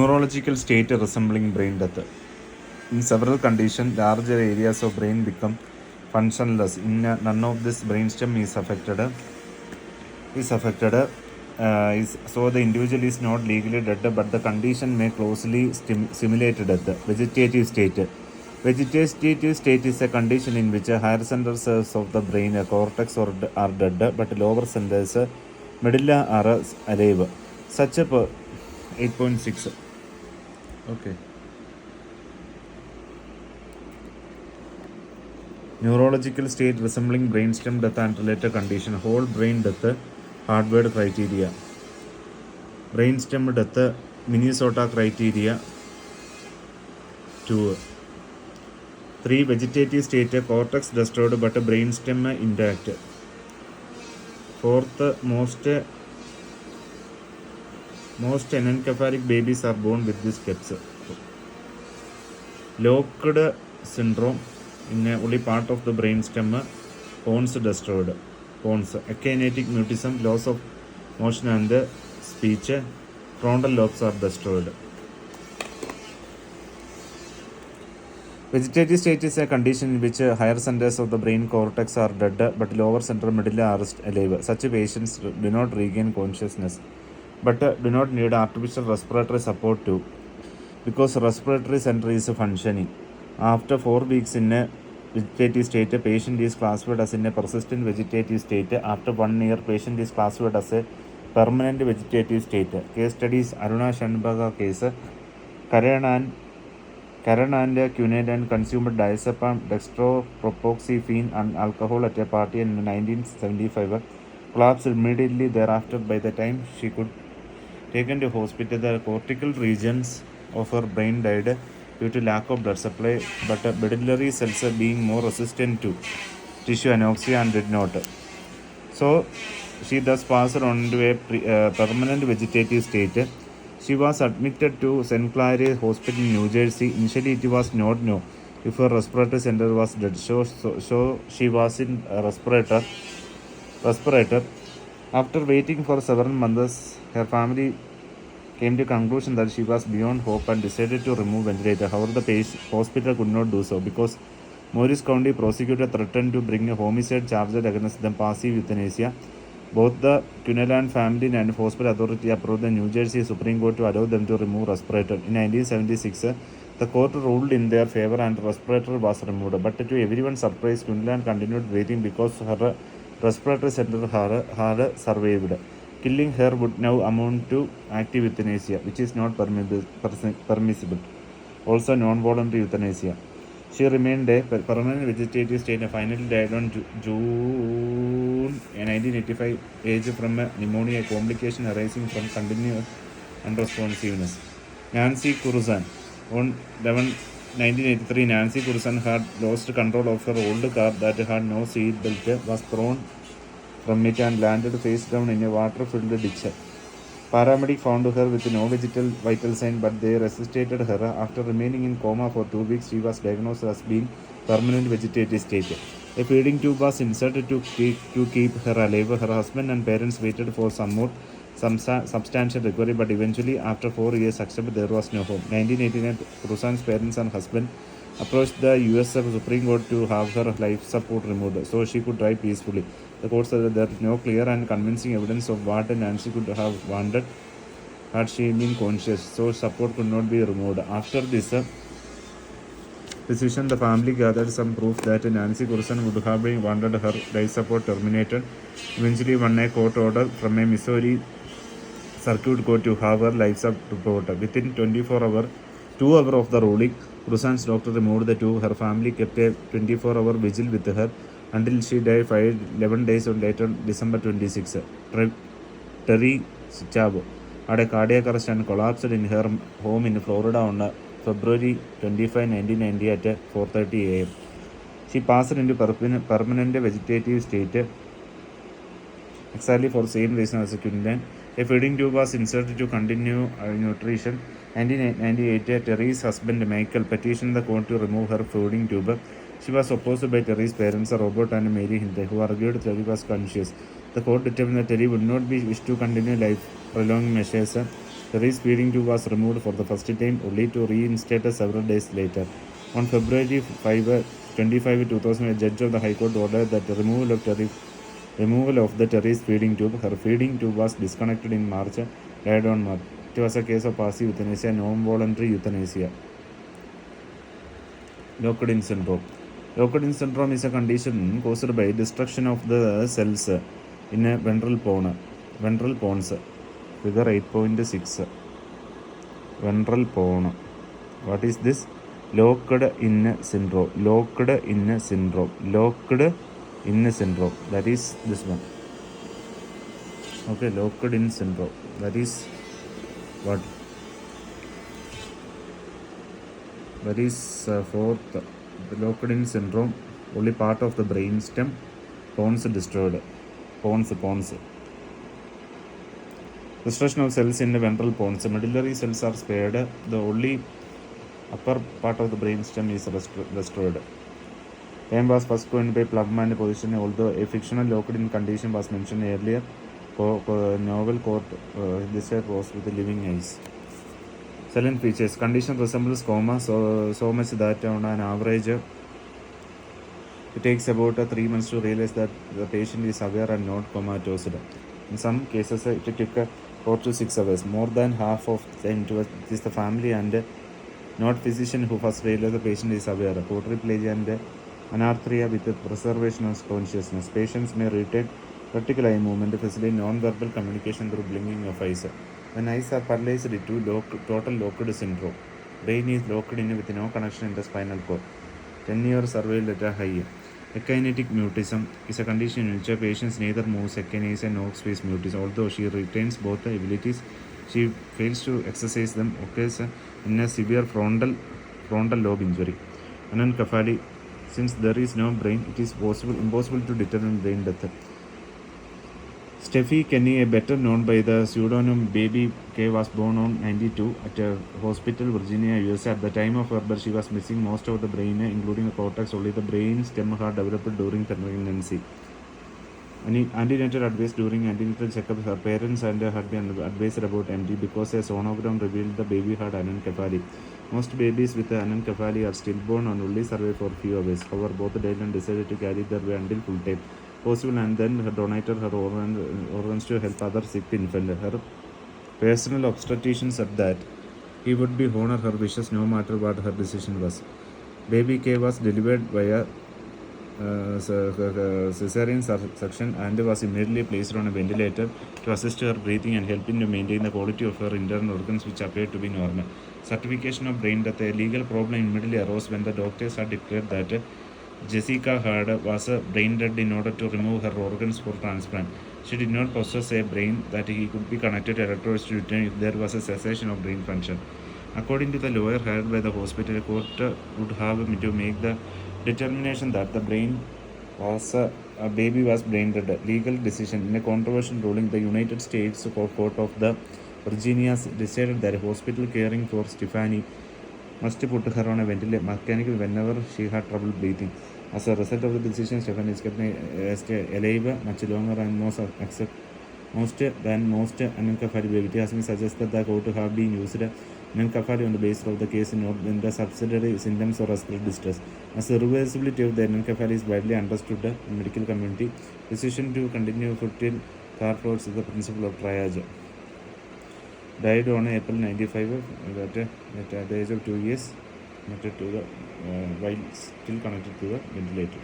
Neurological state resembling brain death. In several conditions, larger areas of brain become functionless. In none of this, brainstem is affected. So the individual is not legally dead, but the condition may closely simulate death. Vegetative state. Vegetative state is a condition in which higher centers of the brain, cortex, are dead, but lower centers, medulla, are alive. Such a 8.6. Okay. Neurological state resembling brainstem death and related condition. Whole brain death, hardware criteria. Brainstem death, Minnesota criteria 2. 3. Vegetative state, cortex destroyed but brainstem intact. 4th, most anencephalic babies are born with these steps. Locked syndrome, in only part of the brainstem, pons destroyed. Pons, akinetic mutism, loss of motion and speech, frontal lobes are destroyed. Vegetative state is a condition in which higher centers of the brain cortex are dead but lower central medulla are alive. Such patients do not regain consciousness but do not need artificial respiratory support too, because respiratory center is functioning. After 4 weeks in a vegetative state, a patient is classified as in a persistent vegetative state. After 1 year, patient is classified as a permanent vegetative state. Case studies: Aruna Shanbaga case, Karan and Cunedin consumed diazepam, dextropropoxyphene and alcohol at a party in 1975. Collapsed immediately thereafter. By the time she could taken to hospital, the cortical regions of her brain died due to lack of blood supply, but medullary cells being more resistant to tissue anoxia and did not. So she thus passed on to a permanent vegetative state. She was admitted to St. Clare Hospital in New Jersey. Initially, it was not known if her respiratory center was dead. So she was in a respirator. After waiting for several months, her family came to conclusion that she was beyond hope and decided to remove ventilator. However, the hospital could not do so because Morris County prosecutor threatened to bring a homicide charge against them, passive euthanasia. Both the Cunellan family and hospital authority approved the New Jersey Supreme Court to allow them to remove respirator. In 1976, the court ruled in their favor and respirator was removed. But to everyone's surprise, Cunellan continued breathing because her respiratory center had survived. Killing her would now amount to active euthanasia, which is not permissible. Also non-voluntary euthanasia. She remained a permanent vegetative state and finally died on June 1985, aged from pneumonia, a complication arising from continuous unresponsiveness. Nancy Curzon. On 1983, Nancy Curzon had lost control of her old car that had no seat belt, was thrown from it and landed face down in a water-filled ditch. Paramedic found her with no vital sign, but they resuscitated her. After remaining in coma for 2 weeks, she was diagnosed as being permanent vegetative state. A feeding tube was inserted to keep her alive. Her husband and parents waited for some substantial recovery, but eventually, after 4 years, accepted there was no hope. 1989, Rosan's parents and husband approached the US Supreme Court to have her life support removed so she could die peacefully. The court said that there is no clear and convincing evidence of what Nancy could have wanted had she been conscious, so support could not be removed. After this decision, the family gathered some proof that Nancy Curzon would have wanted her life support terminated. Eventually, won a court order from a Missouri circuit court to have her life support. Within 2 hours of the ruling, Curzon's doctor removed the tube. Her family kept a 24-hour vigil with her until she died 11 days later, December 26. Terry Chavo had a cardiac arrest and collapsed in her home in Florida on February 25, 1990 at 4:30 a.m. She passed into permanent vegetative state exactly for the same reason as a Cunellan. A feeding tube was inserted to continue nutrition. 1998, Terry's husband Michael petitioned the court to remove her feeding tube. She was opposed by Terry's parents, Robert and Mary Hinde, who argued Terry was conscious. The court determined that Terry would not be wished to continue life-prolonging measures Terry's feeding tube was removed for the first time, only to reinstated several days later. On February 25, 2000, a judge of the High Court ordered that the removal of the Terry's feeding tube. Her feeding tube was disconnected in March, died on March. It was a case of passive euthanasia, non-voluntary euthanasia. Locked-in syndrome. Locked-in syndrome is a condition caused by destruction of the cells in a ventral pons. Figure 8.6. Ventral pone. What is this? Locked-in syndrome. Locked-in syndrome. Locked-in syndrome. That is this one. Okay, locked-in syndrome. That is what? That is fourth. The locked-in syndrome. Only part of the brainstem. Pons destroyed. Pons. Destruction of cells in the ventral pons. Medullary cells are spared. The only upper part of the brainstem is destroyed. Name was first coined by Plumman position, although a fictional locked-in condition was mentioned earlier. Novel court this was with living eyes. Silent features. Condition resembles coma so much that on an average it takes about 3 months to realize that the patient is aware and not comatose. In some cases it took 4 to 6 hours. More than half of the time it is the family and not physician who first realize the patient is aware. Quadriplegia and anarthria with preservation of consciousness. Patients may retain vertical eye movement, facilitate non-verbal communication through blinking of eyes. When eyes are paralyzed due to total locked syndrome, brain is locked in with no connection in the spinal cord. 10-year survival data high. Akinetic mutism is a condition in which a patient neither moves echinase and nor space mutism. Although she retains both the abilities, she fails to exercise them. Occurs in a severe frontal lobe injury. Anencephaly. Since there is no brain, it is impossible to determine brain death. Steffi Kenny, better known by the pseudonym Baby K, was born on 92 at a hospital, Virginia, USA. At the time of her birth, she was missing most of the brain, including the cortex. Only the brain stem had developed during pregnancy. Antenatal advice. During antenatal checkup, her parents had been advised about MD because a sonogram revealed the baby had anencephaly. Most babies with anencephaly are stillborn and only survive for few hours. However, both Dylan decided to carry their way until full time possible and then donated her organs to help other sick infants. Her personal obstetrician said that he would be honor her wishes no matter what her decision was. Baby K was delivered via cesarean section and was immediately placed on a ventilator to assist her breathing and helping to maintain the quality of her internal organs, which appeared to be normal. Certification of brain death. A legal problem immediately arose when the doctors had declared that Jessica Hard was brain dead in order to remove her organs for transplant. She did not possess a brain that he could be connected to electrodes to return if there was a cessation of brain function. According to the lawyer hired by the hospital, a court would have to make the determination that the baby was brain dead. Legal decision. In a controversial ruling, the United States Court of the Virginia decided that a hospital caring for Stephanie must put her on a ventilator mechanical whenever she had trouble breathing. As a result of the decision, Stephanie is kept alive much longer and most anencephaly baby. It has been suggested that the court have been used anencephaly on the basis of the case not in the subsidiary symptoms or respiratory distress. As the reversibility of the anencephaly is widely understood in the medical community, decision to continue fertile car floats is the principle of triage. Died on April 95 at the age of 2 years, while still connected to the ventilator.